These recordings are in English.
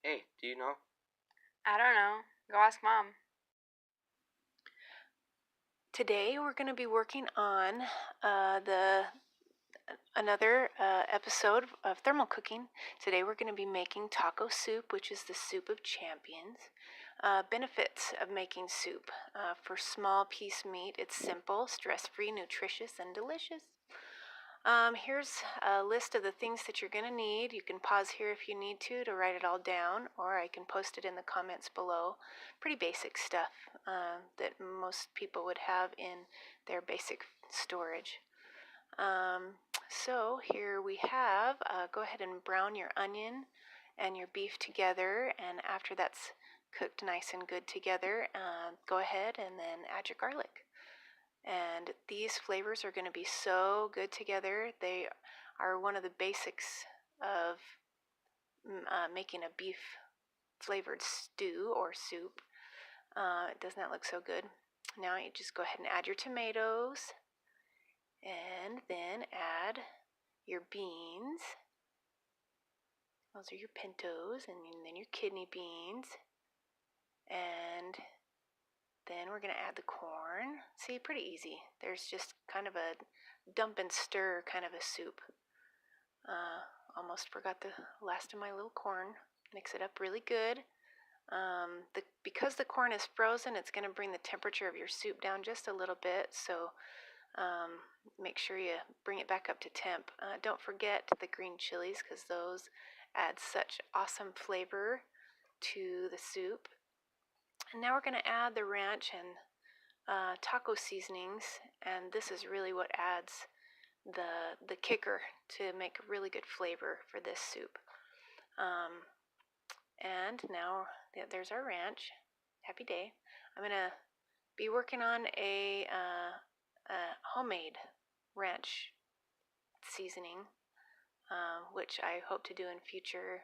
Hey, do you know? I don't know. Go ask Mom. Today we're going to be working on another episode of thermal cooking. Today we're going to be making taco soup, which is the soup of champions. Benefits of making soup. For small piece meat, it's simple, stress-free, nutritious, and delicious. Here's a list of the things that you're going to need. You can pause here if you need to write it all down, or I can post it in the comments below. Pretty basic stuff that most people would have in their basic storage. So here we have, go ahead and brown your onion and your beef together, and after that's cooked nice and good together, go ahead and then add your garlic. And these flavors are going to be so good together. They are one of the basics of making a beef flavored stew or soup. Doesn't that look so good? Now you just go ahead and add your tomatoes, and then add your beans. Those are your pintos, and then your kidney beans. And then we're going to add the corn. See, pretty easy. There's just kind of a dump and stir kind of a soup. Almost forgot the last of my little corn. Mix it up really good. Because the corn is frozen, it's going to bring the temperature of your soup down just a little bit. So make sure you bring it back up to temp. Don't forget the green chilies, because those add such awesome flavor to the soup. And now we're going to add the ranch and taco seasonings, and this is really what adds the kicker to make a really good flavor for this soup. And now there's our ranch. Happy day. I'm going to be working on a homemade ranch seasoning, which I hope to do in future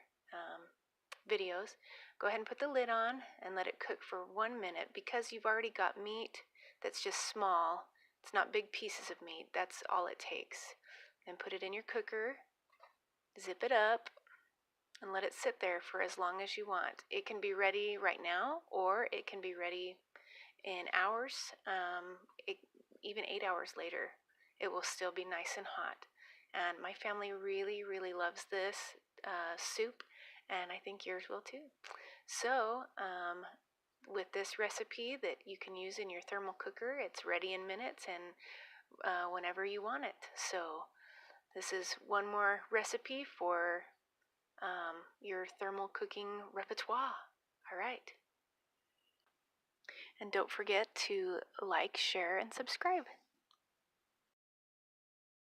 videos. Go ahead and put the lid on and let it cook for 1 minute. Because you've already got meat that's just small, it's not big pieces of meat, that's all it takes. Then put it in your cooker, zip it up, and let it sit there for as long as you want. It can be ready right now, or it can be ready in hours, even 8 hours later. It will still be nice and hot. And my family really, really loves this soup, and I think yours will too. So, with this recipe that you can use in your thermal cooker, it's ready in minutes and whenever you want it. So, this is one more recipe for your thermal cooking repertoire. All right. And don't forget to like, share, and subscribe.